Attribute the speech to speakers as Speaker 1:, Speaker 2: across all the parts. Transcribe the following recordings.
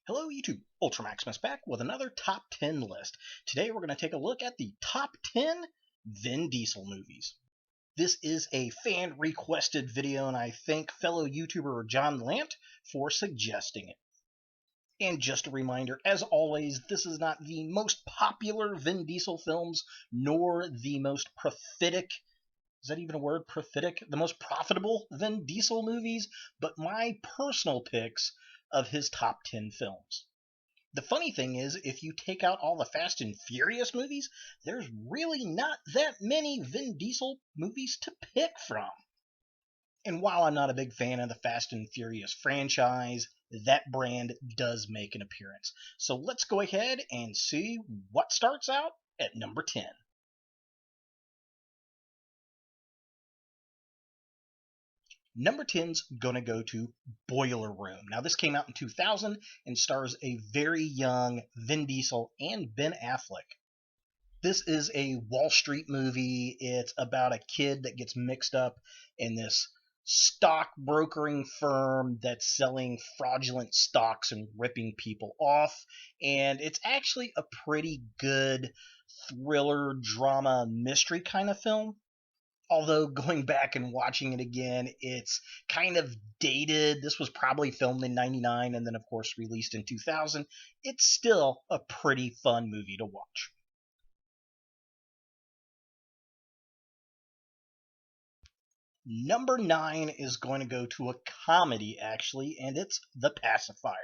Speaker 1: Hello YouTube, Ultramaximus back with another top 10 list. Today we're going to take a look at the top 10 Vin Diesel movies. This is a fan requested video and I thank fellow YouTuber John Lant for suggesting it. And just a reminder, as always, this is not the most popular Vin Diesel films, nor the most prophetic, is that even a word, prophetic? The most profitable Vin Diesel movies, but my personal picks of his top 10 films. The funny thing is, if you take out all the Fast and Furious movies, there's really not that many Vin Diesel movies to pick from. And while I'm not a big fan of the Fast and Furious franchise, that brand does make an appearance. So let's go ahead and see what starts out at number 10. Number 10's gonna go to Boiler Room. Now, this came out in 2000 and stars a very young Vin Diesel and Ben Affleck. This is a Wall Street movie. It's about a kid that gets mixed up in this stock brokering firm that's selling fraudulent stocks and ripping people off. And it's actually a pretty good thriller, drama, mystery kind of film. Although going back and watching it again, it's kind of dated. This was probably filmed in 99 and then, of course, released in 2000. It's still a pretty fun movie to watch. Number 9 is going to go to a comedy, actually, and it's The Pacifier.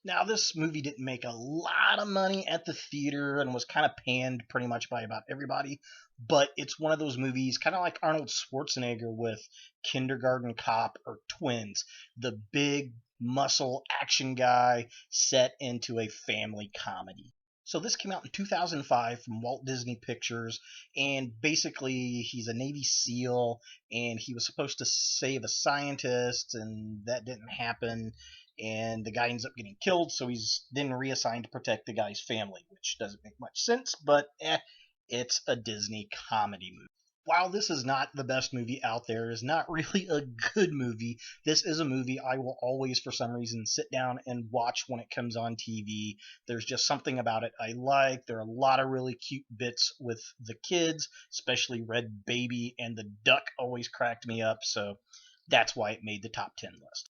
Speaker 1: Now, this movie didn't make a lot of money at the theater and was kind of panned pretty much by about everybody, but it's one of those movies, kind of like Arnold Schwarzenegger with Kindergarten Cop or Twins, the big muscle action guy set into a family comedy. So this came out in 2005 from Walt Disney Pictures, and basically he's a Navy SEAL, and he was supposed to save a scientist, and that didn't happen, and the guy ends up getting killed, so he's then reassigned to protect the guy's family, which doesn't make much sense, but it's a Disney comedy movie. While this is not the best movie out there, is not really a good movie, this is a movie I will always, for some reason, sit down and watch when it comes on TV. There's just something about it I like. There are a lot of really cute bits with the kids, especially Red Baby, and the duck always cracked me up, so that's why it made the top 10 list.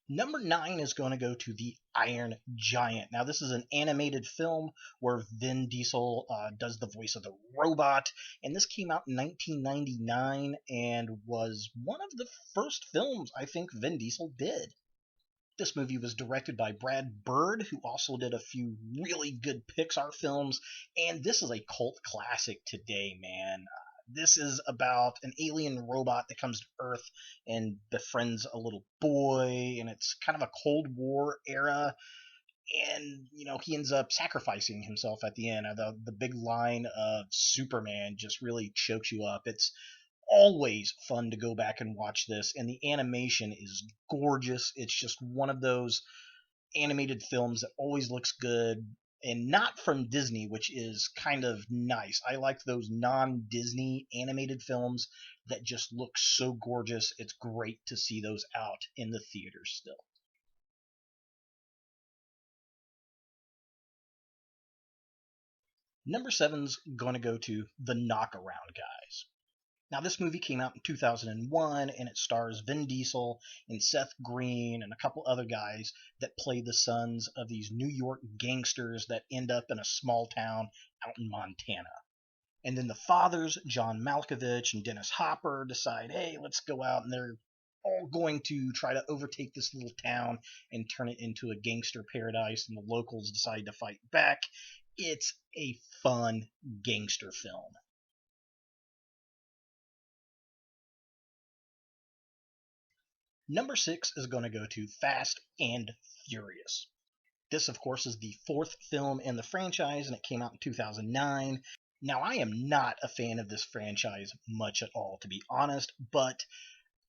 Speaker 1: Number 9 is going to go to The Iron Giant. Now, this is an animated film where Vin Diesel does the voice of the robot, and this came out in 1999 and was one of the first films I think Vin Diesel did. This movie was directed by Brad Bird, who also did a few really good Pixar films, and this is a cult classic today, man. This is about an alien robot that comes to Earth and befriends a little boy, and it's kind of a Cold War era. And he ends up sacrificing himself at the end. The big line of Superman just really chokes you up. It's always fun to go back and watch this, and the animation is gorgeous. It's just one of those animated films that always looks good, and not from Disney, which is kind of nice. I like those non-Disney animated films that just look so gorgeous. It's great to see those out in the theaters still. Number 7's going to go to The Knockaround Guys. Now, this movie came out in 2001, and it stars Vin Diesel and Seth Green and a couple other guys that play the sons of these New York gangsters that end up in a small town out in Montana. And then the fathers, John Malkovich and Dennis Hopper, decide, hey, let's go out, and they're all going to try to overtake this little town and turn it into a gangster paradise, and the locals decide to fight back. It's a fun gangster film. Number 6 is going to go to Fast and Furious. This, of course, is the fourth film in the franchise, and it came out in 2009. Now, I am not a fan of this franchise much at all, to be honest, but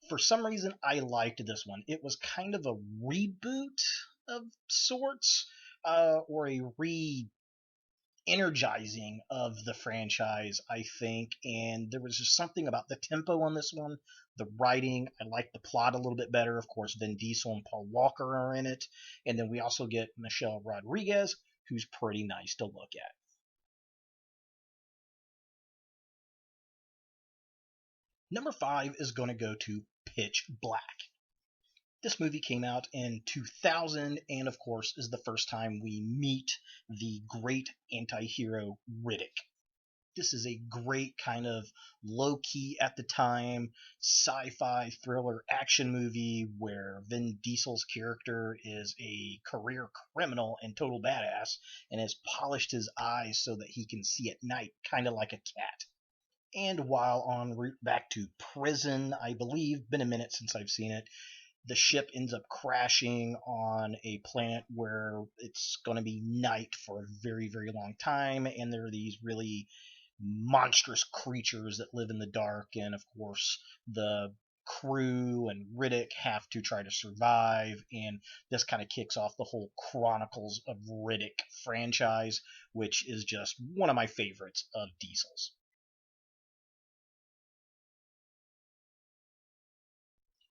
Speaker 1: for some reason, I liked this one. It was kind of a reboot of sorts, or a energizing of the franchise, I think. And there was just something about the tempo on this one, the writing. I like the plot a little bit better. Of course, Vin Diesel and Paul Walker are in it. And then we also get Michelle Rodriguez, who's pretty nice to look at. Number 5 is going to go to Pitch Black. This movie came out in 2000 and, of course, is the first time we meet the great anti hero Riddick. This is a great kind of low key at the time sci fi thriller action movie where Vin Diesel's character is a career criminal and total badass and has polished his eyes so that he can see at night, kind of like a cat. And while en route back to prison, I believe, been a minute since I've seen it, the ship ends up crashing on a planet where it's going to be night for a very, very long time, and there are these really monstrous creatures that live in the dark, and of course, the crew and Riddick have to try to survive, and this kind of kicks off the whole Chronicles of Riddick franchise, which is just one of my favorites of Diesel's.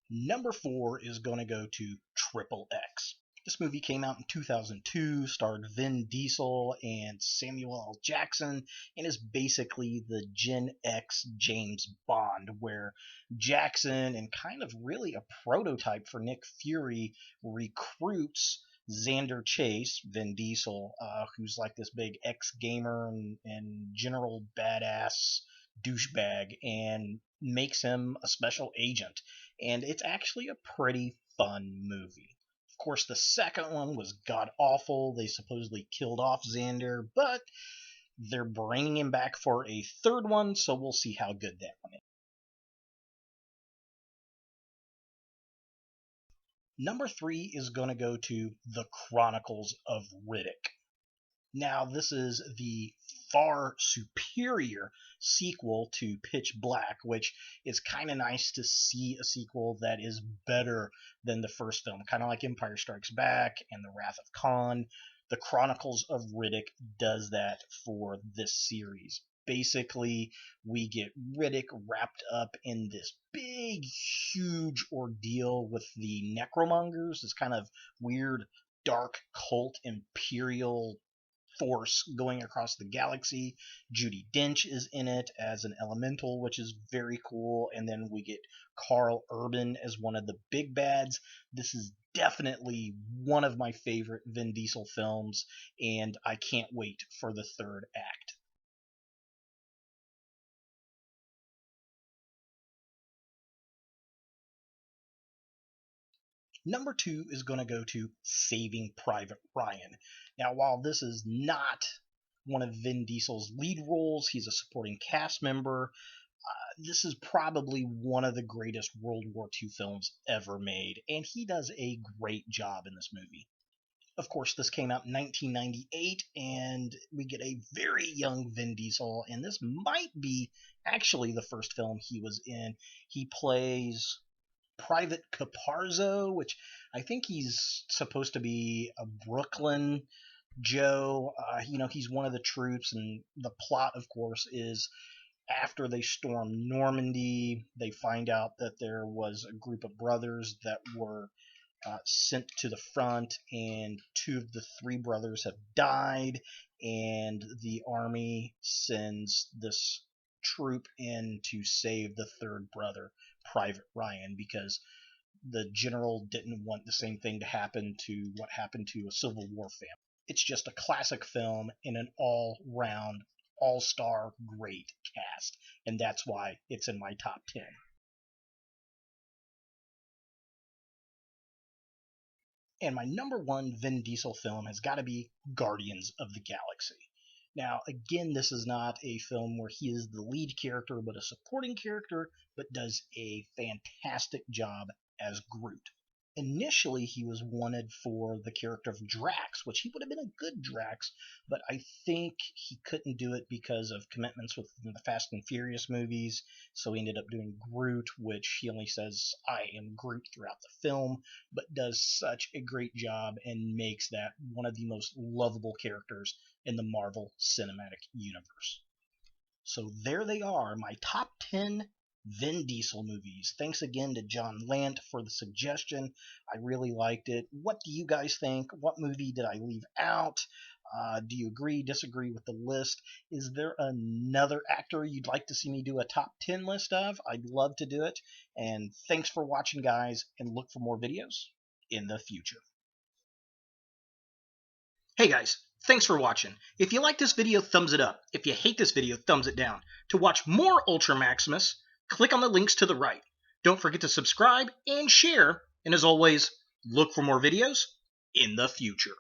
Speaker 1: Number 4 is going to go to Triple X. This movie came out in 2002, starred Vin Diesel and Samuel L. Jackson, and is basically the Gen X James Bond, where Jackson, and kind of really a prototype for Nick Fury, recruits Xander Chase, Vin Diesel, who's like this big ex gamer and general badass douchebag, and makes him a special agent. And it's actually a pretty fun movie. Of course, the second one was god awful. They supposedly killed off Xander, but they're bringing him back for a third one, so we'll see how good that one is. Number 3 is going to go to The Chronicles of Riddick. Now, this is the far superior sequel to Pitch Black, which is kind of nice to see a sequel that is better than the first film, kind of like Empire Strikes Back and The Wrath of Khan. The Chronicles of Riddick does that for this series. Basically, we get Riddick wrapped up in this big, huge ordeal with the Necromongers, this kind of weird, dark cult imperial force going across the galaxy. Judi Dench is in it as an elemental, which is very cool. And then we get Carl Urban as one of the big bads. This is definitely one of my favorite Vin Diesel films, and I can't wait for the third act. Number 2 is going to go to Saving Private Ryan. Now, while this is not one of Vin Diesel's lead roles, he's a supporting cast member. This is probably one of the greatest World War II films ever made, and he does a great job in this movie. Of course, this came out in 1998, and we get a very young Vin Diesel, and this might be actually the first film he was in. He plays Private Caparzo, which I think he's supposed to be a Brooklyn Joe. He's one of the troops, and the plot, of course, is after they storm Normandy, they find out that there was a group of brothers that were sent to the front, and two of the three brothers have died, and the army sends this troop in to save the third brother, Private Ryan, because the general didn't want the same thing to happen to what happened to a Civil War family. It's just a classic film in an all round, all star, great cast, and that's why it's in my top 10. And my number one Vin Diesel film has got to be Guardians of the Galaxy. Now, again, this is not a film where he is the lead character, but a supporting character, but does a fantastic job as Groot. Initially, he was wanted for the character of Drax, which he would have been a good Drax, but I think he couldn't do it because of commitments with the Fast and Furious movies, so he ended up doing Groot, which he only says, "I am Groot" throughout the film, but does such a great job and makes that one of the most lovable characters in the Marvel Cinematic Universe. So there they are, my top 10 Vin Diesel movies. Thanks again to John Lant for the suggestion. I really liked it. What do you guys think? What movie did I leave out? Do you agree, disagree with the list? Is there another actor you'd like to see me do a top 10 list of? I'd love to do it. And thanks for watching, guys, and look for more videos in the future. Hey guys, thanks for watching. If you like this video, thumbs it up. If you hate this video, thumbs it down. To watch more Ultra Maximus, click on the links to the right. Don't forget to subscribe and share. And as always, look for more videos in the future.